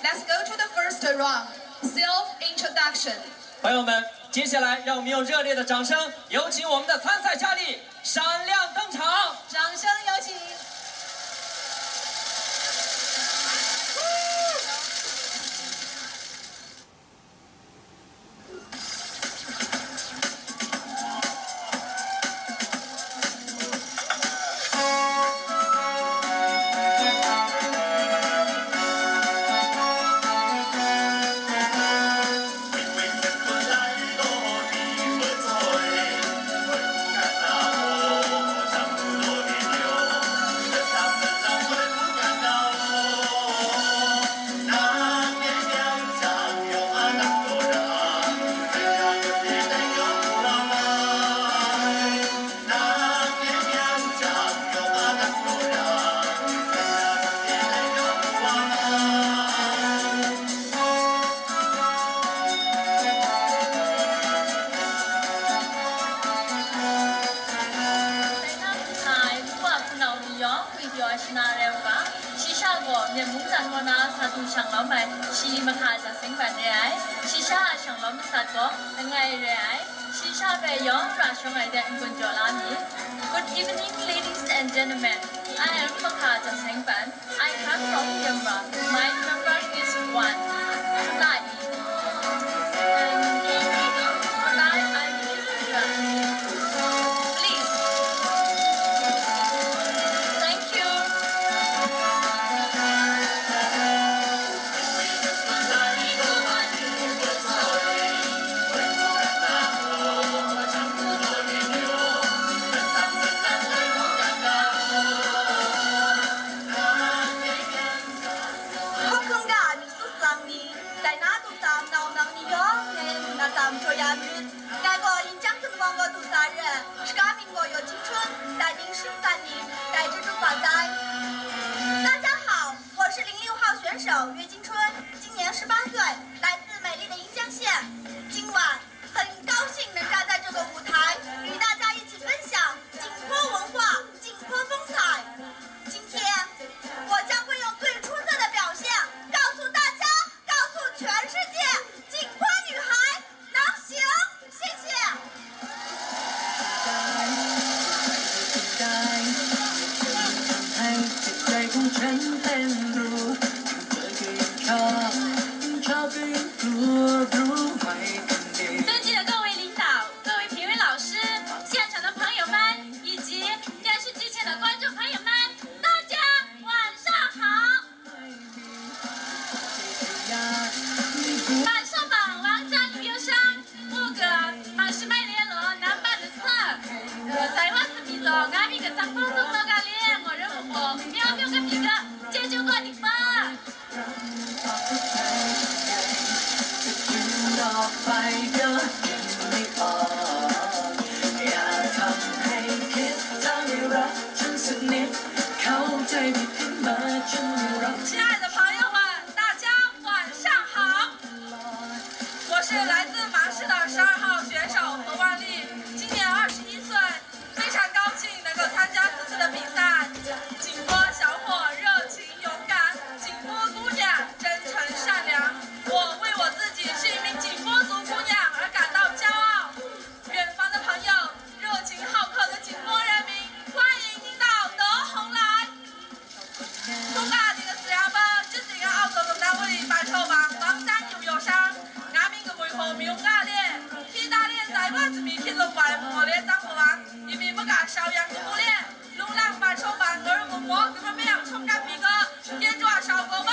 Let's go to the first round. Self-introduction. 朋友们，接下来让我们用热烈的掌声，有请我们的参赛佳丽闪亮登场！掌声有请。Good evening, ladies and gentlemen. I am Makaja Sengpan. I come from Myanmar. My number is 1. Tonight, I will please. Thank you. 大家好，我是06号选手岳金春，今年18岁，来自美丽的银江县。今晚很高兴能站在这个舞台，与大家一起分享景颇文化、景颇风采。今天我将会用最出色的表现，告诉大家，告诉全世界，景颇女孩能行！谢谢。 ของฉันเต้นรู้เธอก็ยังชอบก็ยังกลัวรู้ไหมคนดี 尊敬的各位领导、各位评委老师、现场的朋友们以及电视机前的观众朋友们，大家晚上好！满上榜王家女优生，我个满是卖联络南巴的色，在我是比着俺们个长风都做干练，我人不过喵喵个比个。 这就过你吧。亲爱的朋友们，大家晚上好！我是来自马市的12号选手何万丽，今年21岁，非常高兴能够参加此次的比赛。景颇小伙热情。 景颇姑娘真诚善良，我为我自己是一名景颇族姑娘而感到骄傲。远方的朋友，热情好客的景颇人民，欢迎您到德宏来。通过这个事业吧，这是一个澳洲的单位办筹办王山牛肉商，俺们个为何没有压力？其他的在我这边去弄外婆的张不完，因为不敢烧羊不脸，路浪办筹办而不摸，根本没有冲干皮个。 接住啊，小狗吧！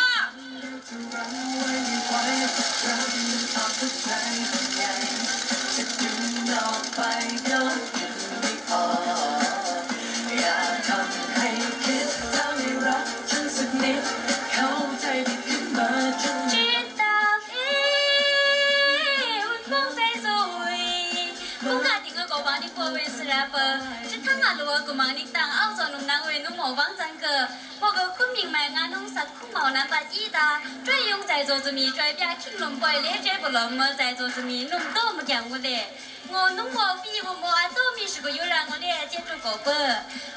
กูมังนิตังเอาจอนุ่มนางเวนุ่มหมอวังจังเกอพวกคุณมิงแมงานนุ่งสักคุ้มหมอน้ำตาอีตาช่วยยงใจโจจะมีช่วยพี่ทิ้งลมปล่อยเลี้ยใจบุหรี่มาใจโจจะมีนุ่มโตมาอย่างกูเลย我农活比我们安都米是个有让我连接住狗本。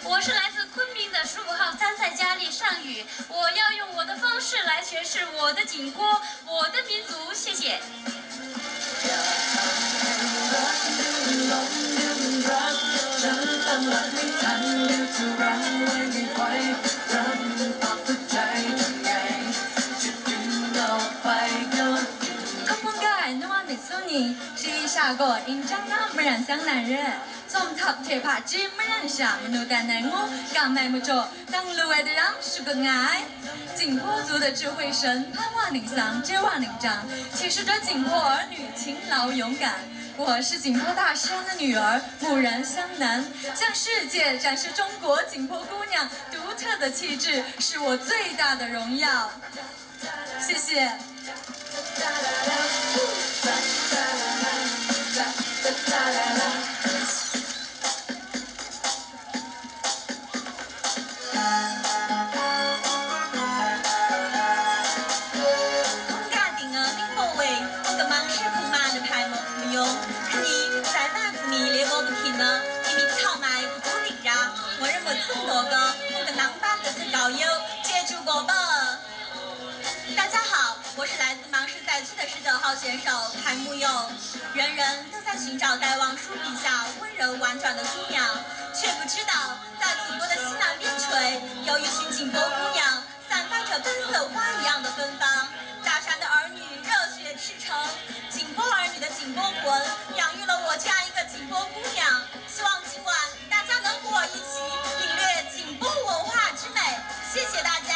我是来自昆明的15号参赛佳丽尚宇，我要用我的方式来诠释我我的景颇，我的民族，谢谢。 ฉันตั้งหลักไม่ทันเดี๋ยวจะรั้งไว้ไม่ไหวรั้งปากหัวใจทำไงจะดึงออกไปก็空空盖诺瓦美苏尼是一下个印章的不染香男人，从头贴帕基不染上，奴干男我刚买不着，当路外的人是个爱。景颇族的智慧神，盼望领丧，指望领章，启示着景颇儿女勤劳勇敢。 我是景颇大山的女儿，木然湘南，向世界展示中国景颇姑娘独特的气质，是我最大的荣耀。谢谢。空干顶儿顶波位，我个忙是空嘛的排目不用。 在那子里连我不听呢，因为草莓不鼓励呀。我认为这么多个，我跟囊巴的是高友，接住过吧。大家好，我是来自芒市赛区的19号选手谭木佑。人人都在寻找戴望舒笔下温柔婉转的姑娘，却不知道在祖国的西南边陲，有一群景颇姑娘，散发着奔色花一样的芬芳。大山的儿女热血赤诚，景颇儿女的景颇魂，养育了我这样一个景颇姑娘。希望今晚大家能和我一起领略景颇文化之美。谢谢大家。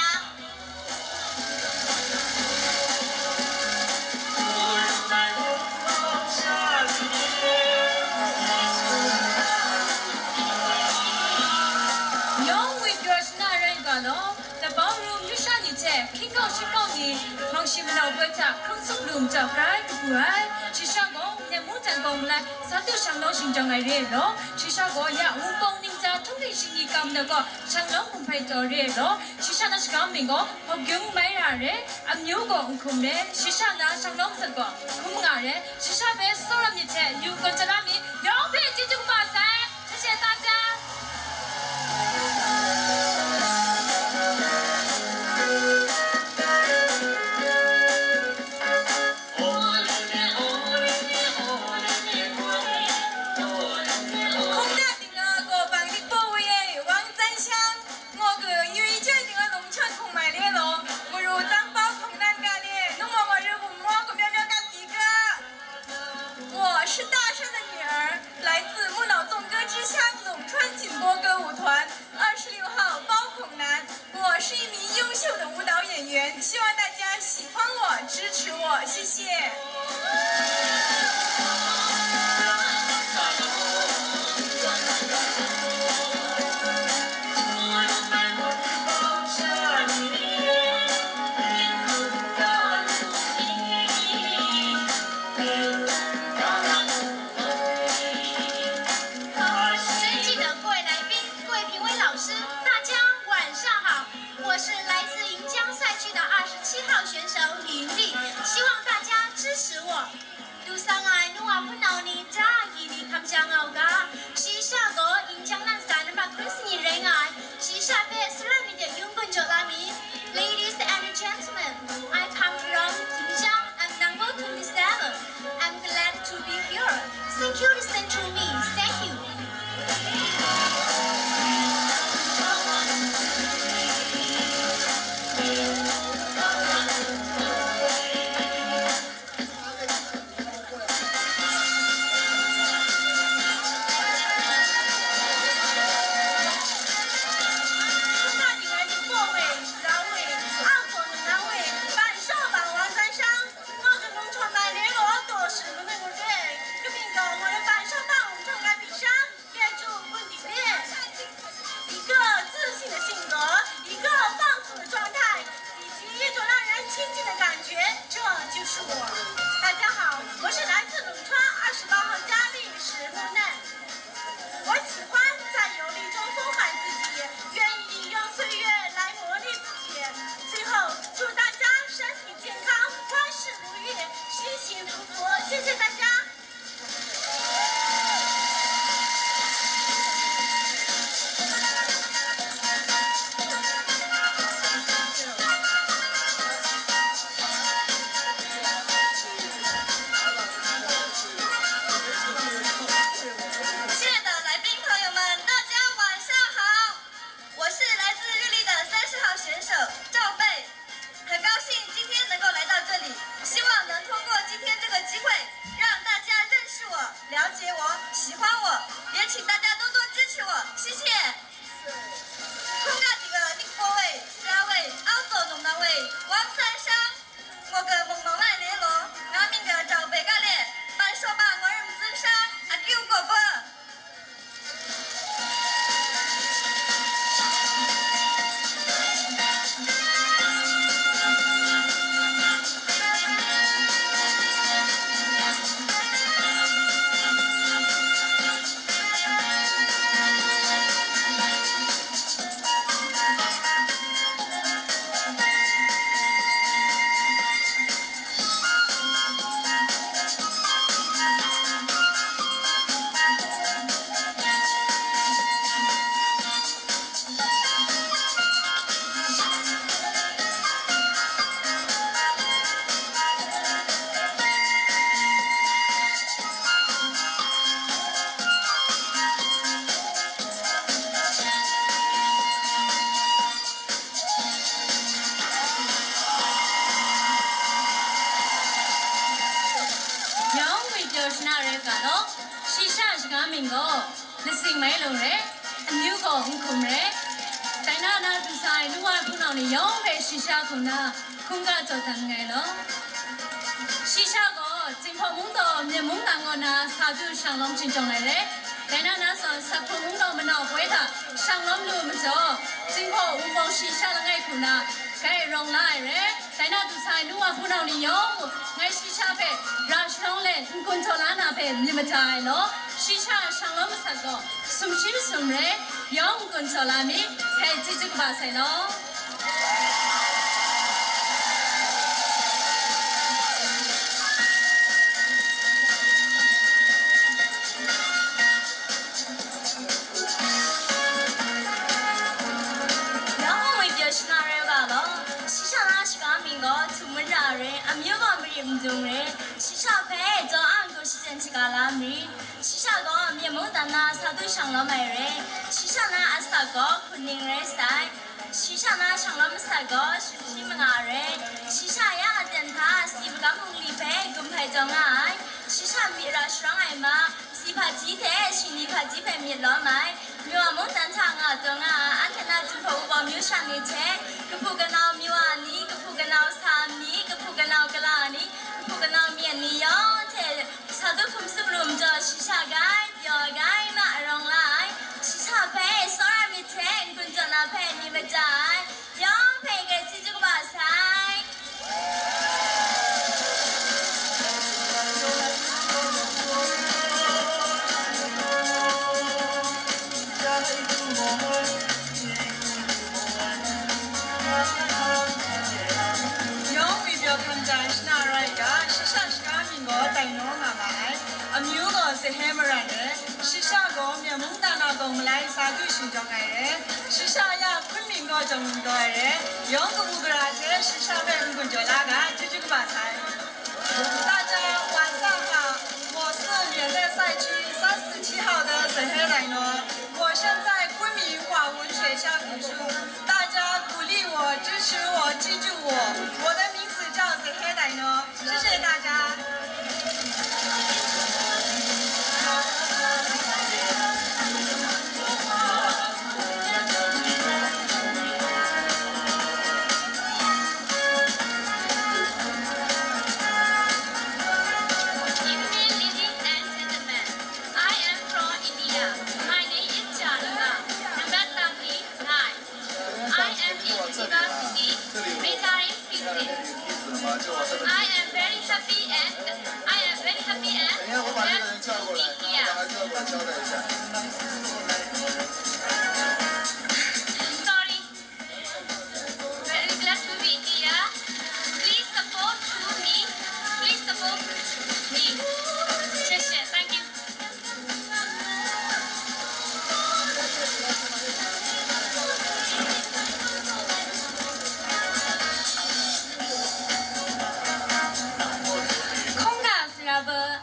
Khi câu chỉ câu gì, mong xin đầu với ta không xúc lùm chào cái của ai. Chỉ sao có nhà muốn thành công là sao tiêu sang đó sinh trong ngày riêng đó. Chỉ sao có nhà muốn công ninh ra thông tin sinh đi cầm được có sang đó cũng phải cho riêng đó. Chỉ sao nó sẽ có mình có học kiếm mấy ra đấy, ăn nhiều có không đấy. Chỉ sao nó sang đó sẽ có không ngờ đấy. Chỉ sao về số làm như thế, yêu con cho làm gì, nhớ về chỉ chúng ta sẽ. 谢谢大家。 是大山的女儿，来自木脑纵歌之乡陇川景颇歌舞团26号包孔楠。我是一名优秀的舞蹈演员，希望大家喜欢我，支持我，谢谢。Ladies and gentlemen, I come from Xinjiang and I'm welcome this ever. I'm glad to be here. Thank you, listen to me. Thank you. 大家好，我是来自陇川28号佳丽石木嫩。我喜欢在游历中丰满自己，愿意用岁月来磨砺自己。最后，祝大家身体健康，万事如意，幸幸福福。谢谢大家。希望能通过今天这个机会，让大家认识我、了解我、喜欢我，也请大家多多支持我，谢谢。空家这个宁波卫、沙卫、澳洲农南卫、王山乡，我个梦梦来联络，俺们个赵北家嘞，慢说吧，我儿子山阿丢伯伯。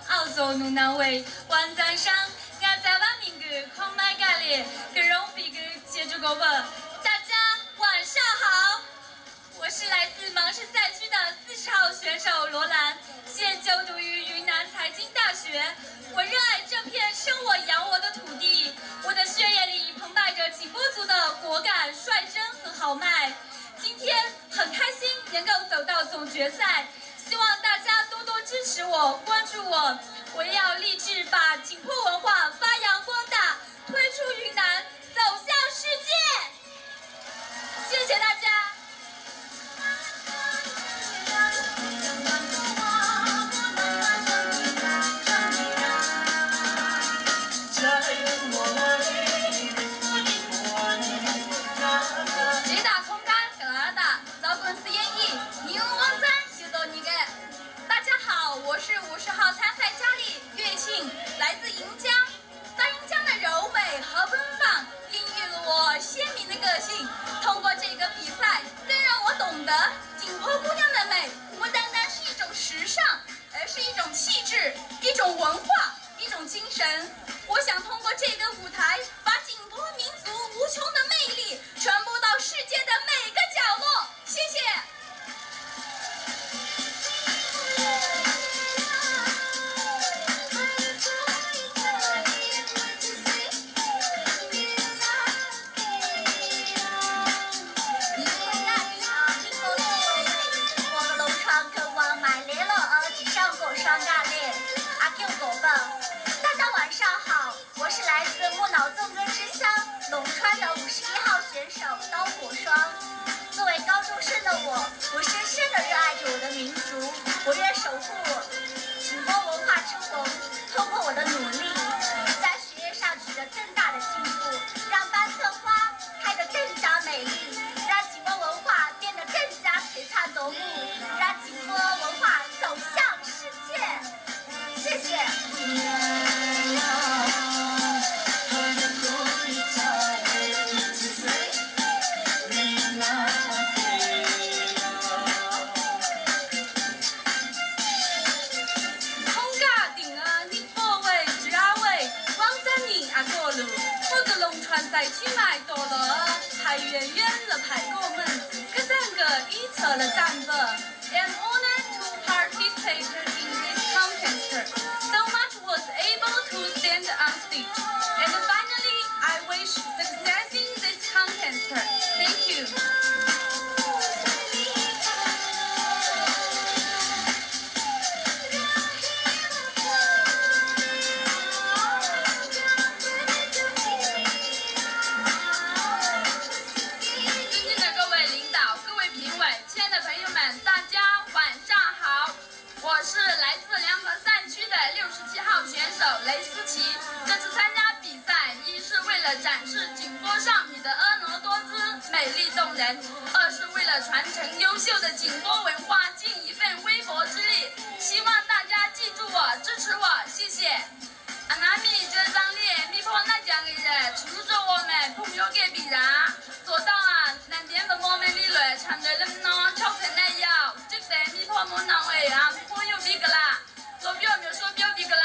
澳洲农南卫，万赞上，俺在。豪迈。今天很开心能够走到总决赛，希望大家多多支持我，关注我。我要立志把景颇文化发扬光大，推出云南，走向世界。谢谢大家。 我是50号参赛佳丽乐庆，来自盈江。大盈江的柔美和奔放，孕育了我鲜明的个性。通过这个比赛，更让我懂得景颇姑娘的美，不单单是一种时尚，而是一种气质、一种文化、一种精神。我想通过这个舞台，把景颇民族无穷的魅力传播到世界的每个角落。谢谢。 大家晚上好，我是来自木脑纵歌之乡陇川的51号选手刀火双。作为高中生的我深深地热爱着我的民族，我愿守护景颇文化之魂。通过我的努力，在学业上取得更大的进步，让班村花开得更加美丽，让景颇文化变得更加璀璨夺目，让景颇文化走向世界。谢谢。 在去买多了，太远远了排过门，可三个一侧了站不。I'm honored to participate in this contest. So much was able to stand on stage, and finally, I wish success in this contest. Thank you. 大家晚上好，我是来自梁河赛区的67号选手雷思琪。这次参加比赛，一是为了展示景颇少女的婀娜多姿、美丽动人；二是为了传承优秀的景颇文化，尽一份微薄之力。希望大家记住我，支持我，谢谢。阿那米这张脸，米颇那讲的人，除着我们朋友给比然，做到啊，南天的我们里来，唱的人呢，超成那样，这个米颇莫难为啊，朋友比个啦，做表没有说表比个啦。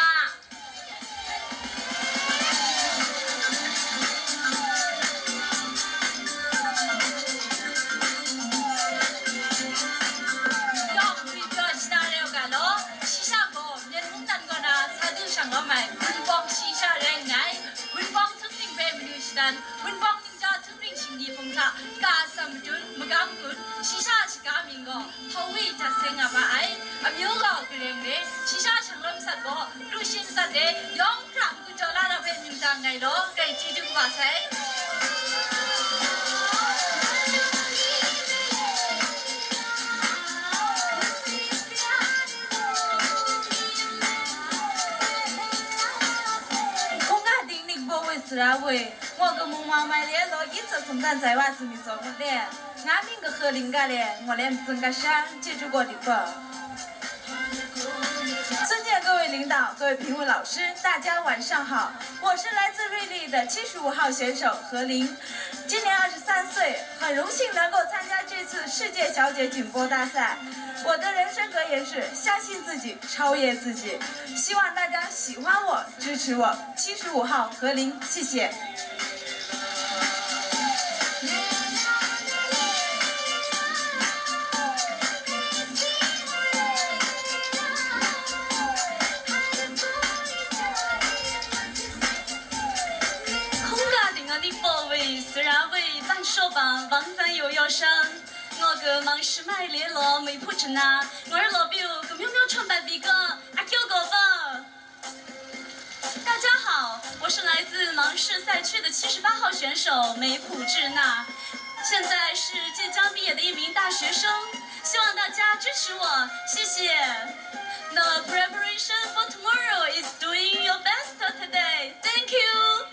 Winbang ninja turing singdi pongsa ka samdun magangkun sisa chikamingo hawi jasenga ba ai amyoga grengre sisa changlam satgo rushin sate yong kram ku jola ra be minta ngai lo kai chi du ba sai 我个梦妈买的了，一直从咱在娃子里做不的，俺们个和邻家的，我连整个山记住过的不？尊敬各位领导、各位评委老师，大家晚上好，我是来自瑞丽的75号选手何琳，今年23岁，很荣幸能够参加这次世界小姐景颇大赛。我的人生格言是相信自己，超越自己。希望大家喜欢我，支持我。75号何琳，谢谢。 虽然为当说吧，王咱又有聲。我個忙是買列羅沒鋪真啊，我兒羅表個喵喵穿白鼻哥阿 Q 狗吧。大家好，我是來自芒市賽區的78號選手梅普智娜，現在是即將畢業的一名大學生，希望大家支持我，謝謝。The preparation for tomorrow is doing your best today. Thank you.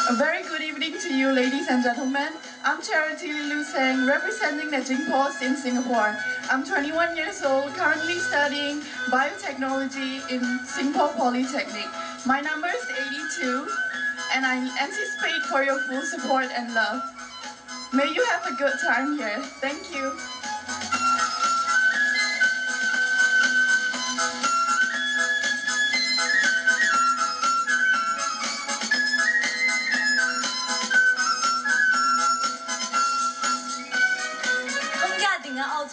A very good evening to you, ladies and gentlemen. I'm Charity Liu Seng, representing the Jingpost in Singapore. I'm 21 years old, currently studying biotechnology in Singapore Polytechnic. My number is 82, and I anticipate for your full support and love. May you have a good time here. Thank you.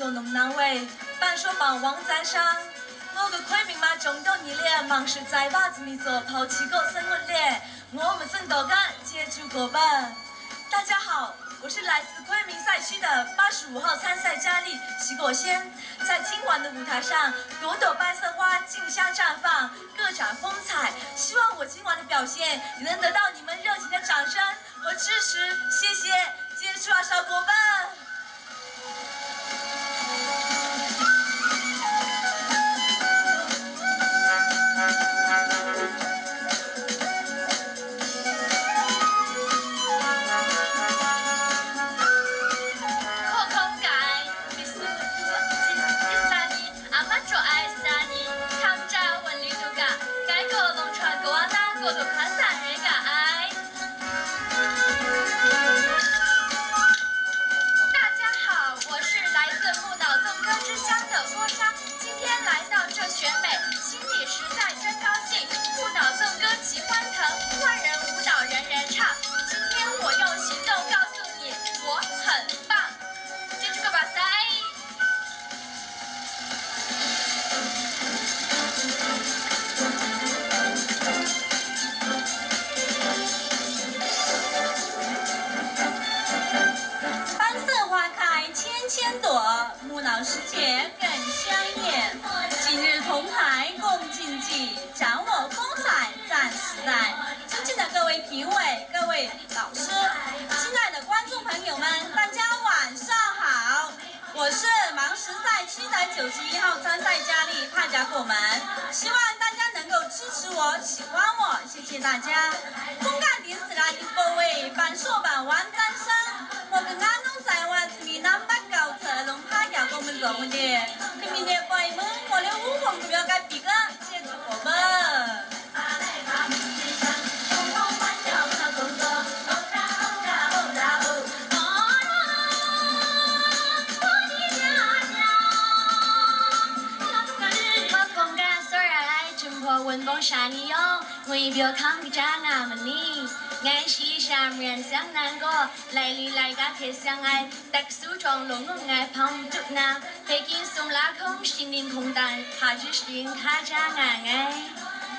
农南位，半说榜王在上。我个昆明嘛中到你脸，忙是在把子里做抛弃狗生活脸，我们真都敢接触过吧。大家好，我是来自昆明赛区的85号参赛佳丽齐国仙。在今晚的舞台上，朵朵白色花竞相绽放，各展风采。希望我今晚的表现也能得到你们热情的掌声和支持，谢谢，接触啊，小伙伴。春朵，木脑世界更香艳。今日同台共竞技，掌握风采赞时代。尊敬的各位评委、各位老师、亲爱的观众朋友们，大家晚上好！我是芒市赛区的91号参赛佳丽帕甲果门，希望大家能够支持我、喜欢我，谢谢大家。公干电视啦，各位半说版王占生，我跟安东在玩子米南巴高侧龙趴脚我们中的，跟明天朋友们，我的舞风就要改比个，接住我们。文风沙里哟，为表康个家俺们呢，爱西山人乡南国，来里来个铁相爱，特殊装龙龙爱胖嘟那，北京松拉空心灵空单，哈只心卡家俺爱。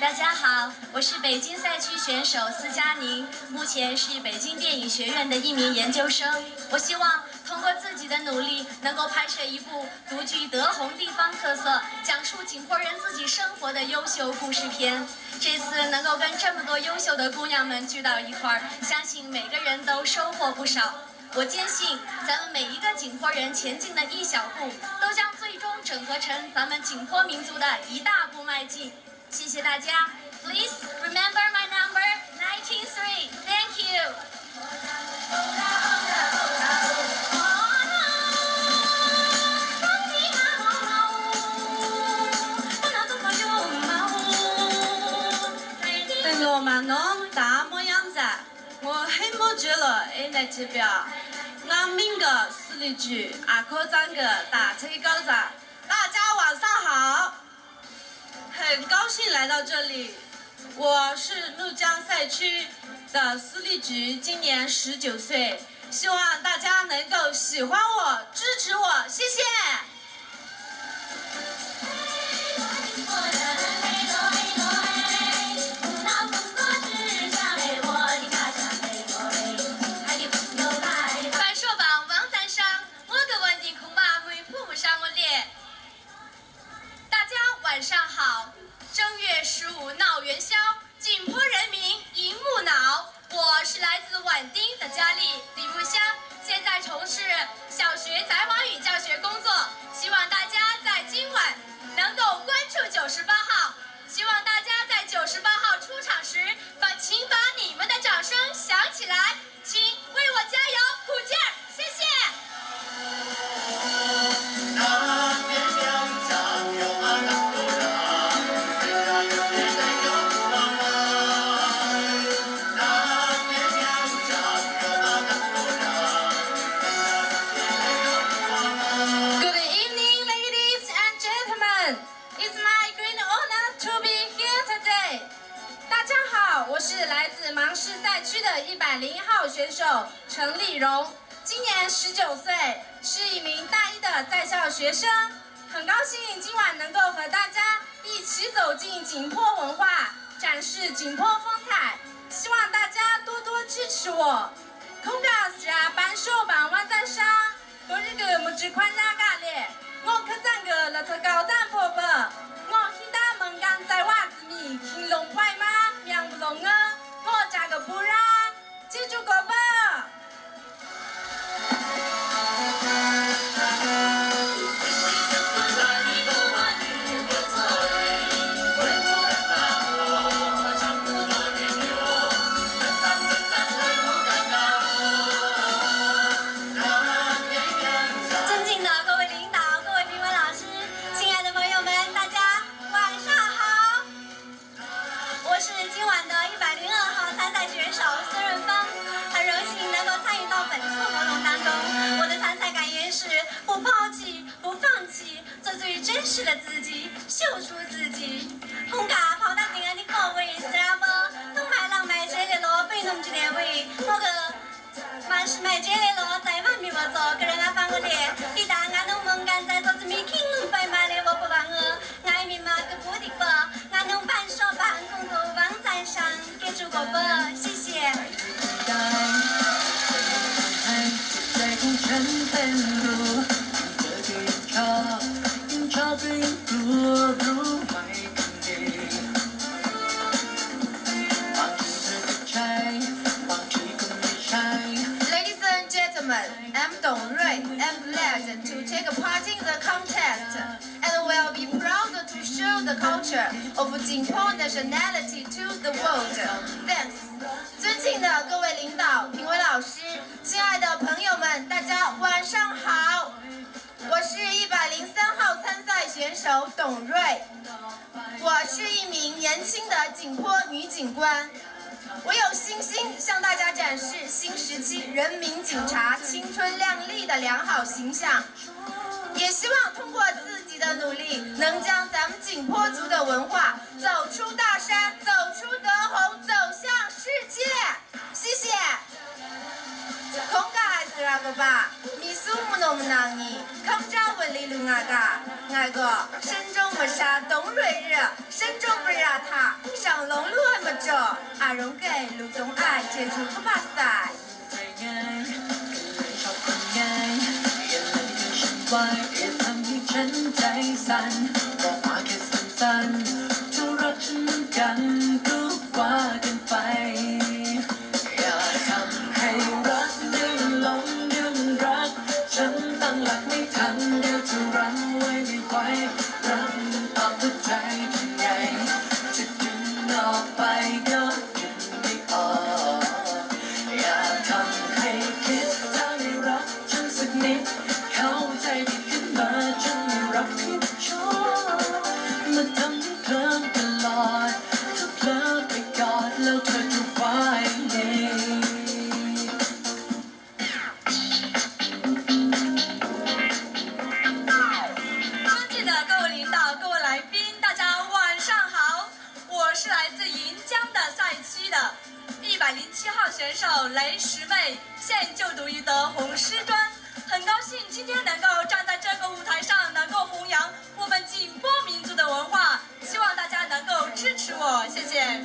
大家好，我是北京赛区选手司佳宁，目前是北京电影学院的一名研究生。我希望通过自己的努力，能够拍摄一部独具德宏地方特色、讲述景颇人自己生活的优秀故事片。这次能够跟这么多优秀的姑娘们聚到一块儿，相信每个人都收获不少。我坚信，咱们每一个景颇人前进的一小步，都将最终整合成咱们景颇民族的一大步迈进。谢谢大家。Please remember my number 193. Thank you. 等我嘛侬大么样子？我很没觉了，哎来这表，俺们个实力局阿科长个大车高长，大家晚上好。很高兴来到这里，我是怒江赛区的私立局，今年19岁，希望大家能够喜欢我、支持我，谢谢。半说榜王三商，我个问题恐怕没铺不上我脸。大家晚上好，正月15闹元宵，景颇人民迎木脑。我是来自宛丁的佳丽李木香，现在从事小学才华语教学工作，希望大家在今晚能够关注98号，希望大家在98号出场时，请把你们的掌声响起来，请为我加油鼓劲儿，谢谢。我是来自芒市赛区的101号选手陈丽蓉，今年19岁，是一名大一的在校学生。很高兴今晚能够和大家一起走进景颇文化，展示景颇风采，希望大家多多支持我。空家是啊，半手半晚在上，昨日个木质宽压咖喱，我可赞个了这高赞婆婆，我希大门干在袜子米，青龙快马。养不龙啊，我加个不然，记住个吧。尊敬的各位领导、各位评委老师、亲爱的朋友们，大家晚上好。我是今晚的102号参赛选手孙润芳，很荣幸能够参与到本次活动当中。我的参赛感言是：不抛弃，不放弃，做最真实的自己，秀出自己。红家跑到定安的各位是啊不？东买浪买这的路，北农这的位，我个满是买这的路，在外面我做个人啊放个脸，一旦俺农门干在做子米听农白买的我不忘我，爱民嘛个不的不，俺农半说半工作王在上，给主个不，谢谢。在红尘奔路。gentlemen, I'm Dong Rui. I'm glad to take part in the contest and will be proud to show the culture of Jingpo nationality to the world. Thanks. 尊敬的各位领导、评委老师，亲爱的朋友们，大家晚上好。我是103号参赛选手董瑞，我是一名年轻的景颇女警官。我有信心向大家展示新时期人民警察青春靓丽的良好形象，也希望通过自己的努力，能将咱们景颇族的文化走出大山，走出德宏，走向世界。谢谢。Konga misu munomnangi, kamja wali lungaga, ngago, 身中不杀董蕊日，身中不杀他，上龙路么着，阿荣给路东爱接触个巴塞。107号选手雷石妹，现就读于德宏师专。很高兴今天能够站在这个舞台上，能够弘扬我们景颇民族的文化，希望大家能够支持我，谢谢。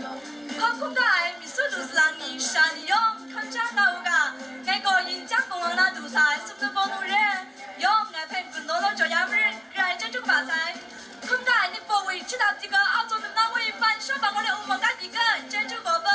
Kongai misuduslangi shaniong kanjanaoga, ngago yinjang gongna dusai subnobonure, yong ngapen kunolo joyamri, rai珍珠把财。Kongai你不会知道这个澳洲的那位翻手把我的乌毛干几个珍珠果吧？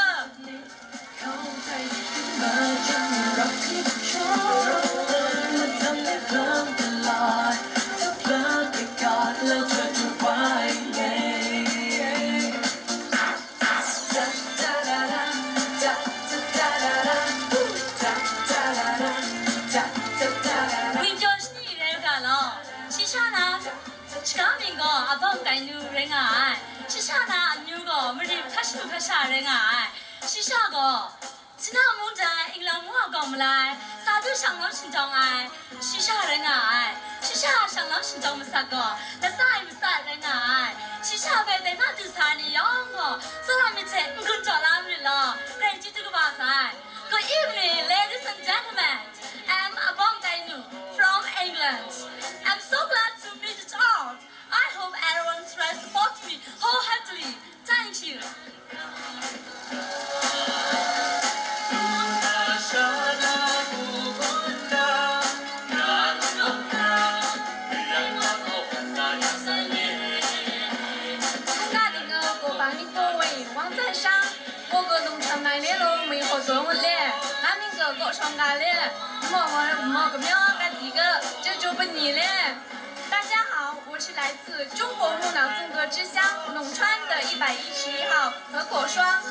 新加坡在英朗我讲不来，啥都上老新疆哎，西夏人哎，西夏上老新疆么啥个，那啥也不啥人哎，西夏被在那就啥你养我，所以没钱，我跟着拉不了，来记这个话噻。Good evening, ladies and gentlemen. I'm Abong Dainu from England. I'm so glad to meet you all. I hope everyone will support me wholeheartedly. Thank you. 上嘎嘞，么个苗嘎几个，这就不你嘞。大家好，我是来自中国牧脑纵歌之乡陇川的111号何口双。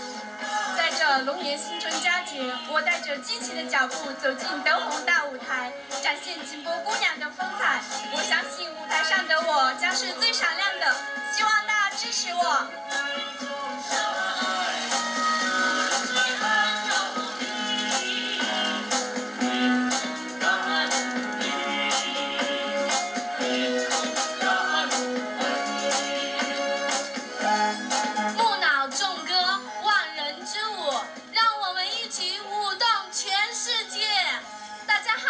在这龙年新春佳节，我带着激情的脚步走进德宏大舞台，展现景颇姑娘的风采。我相信舞台上的我将是最闪亮的，希望大家支持我。 大家好。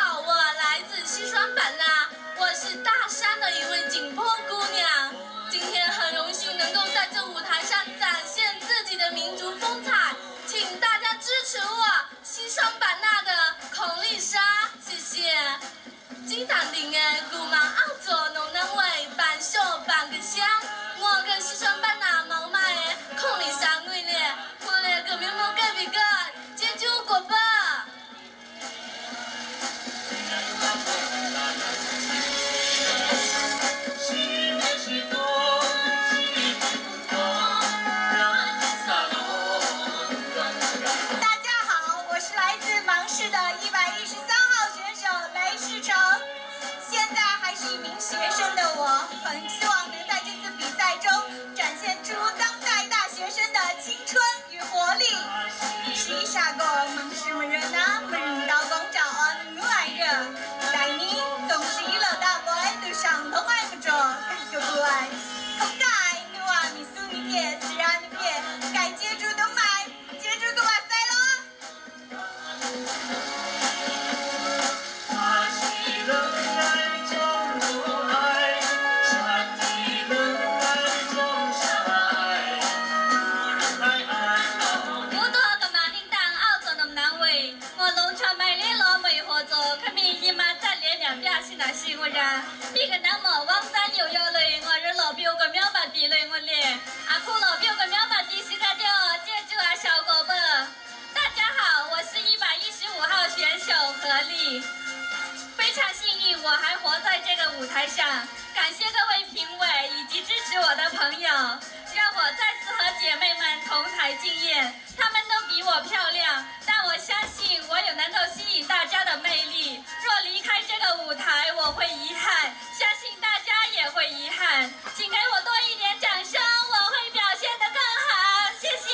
下先那是我呀，你个那么往山又要来，我这老表个秒把地来我嘞，阿哭老表个秒把地是个的，这就啊效果不？大家好，我是115号选手何丽，非常幸运我还活在这个舞台上，感谢各位评委以及支持我的朋友，让我再次和姐妹们同台竞演，她们都比我漂亮，但我相信我有能够吸引大家的魅力。若离开这个舞台，我会遗憾，相信大家也会遗憾。请给我多一点掌声，我会表现得更好，谢谢。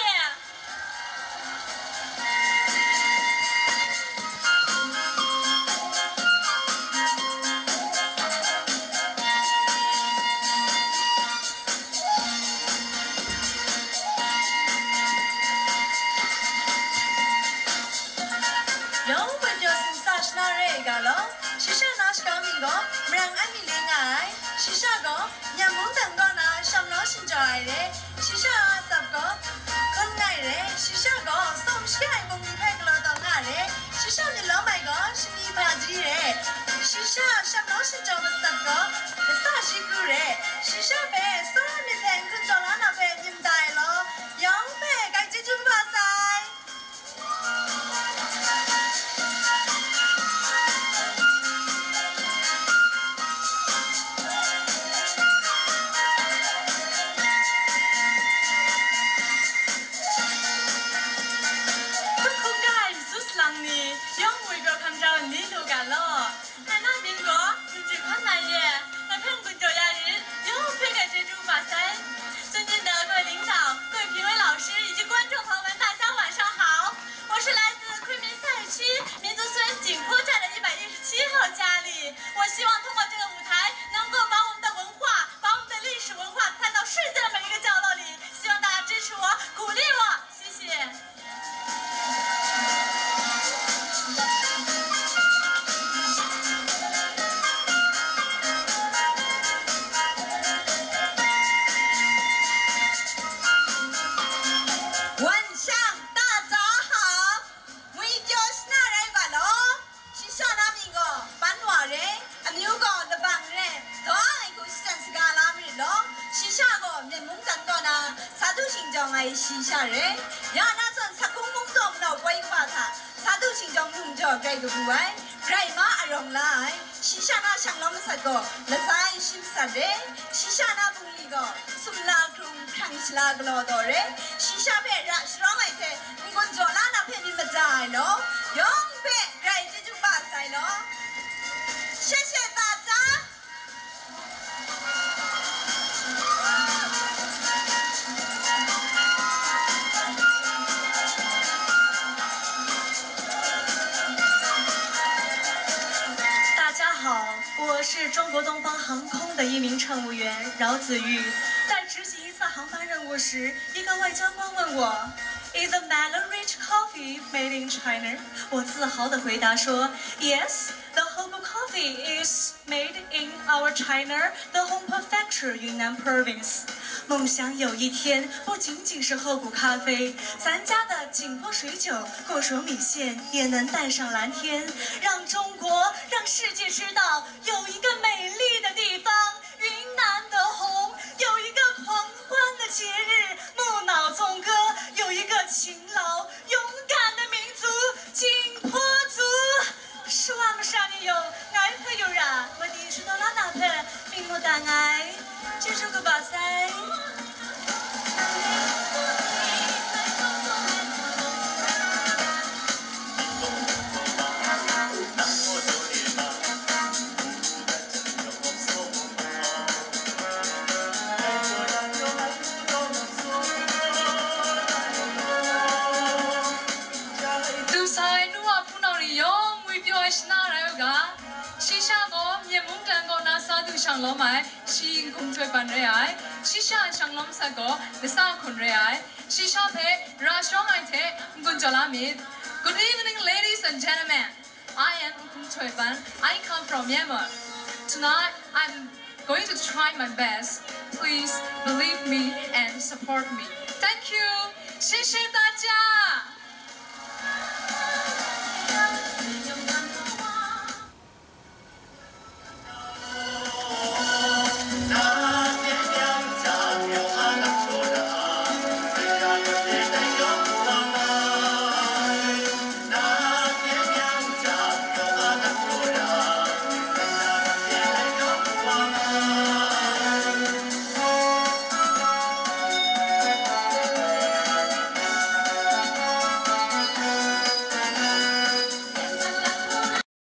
中国东方航空的一名乘务员饶子玉，在执行一次航班任务时，一个外交官问我 ，Is the Mallow-Rich coffee made in China？ 我自豪地回答说 ，Yes。The Hobu coffee is made in our China, the Hong Prefecture, Yunnan Province. 梦想有一天，不仅仅是后谷咖啡，咱家的景颇水酒、过手米线也能带上蓝天，让中国、让世界知道，有一个美丽的地方——云南的红，有一个狂欢的节日——木脑纵歌，有一个勤劳、勇敢的民族——景颇族。说话么啥你有，爱配有啦，我的是到哪配，并不大爱，这首歌吧噻。上老买，是工作班人爱，是上上老三个，那三คน人爱，是上陪ราชอง爱เทกุญจลามิด Good evening, ladies and gentlemen. I am Kum Choi Ban. I come from Myanmar. Tonight, I'm going to try my best. Please believe me and support me. Thank you. 谢谢大家。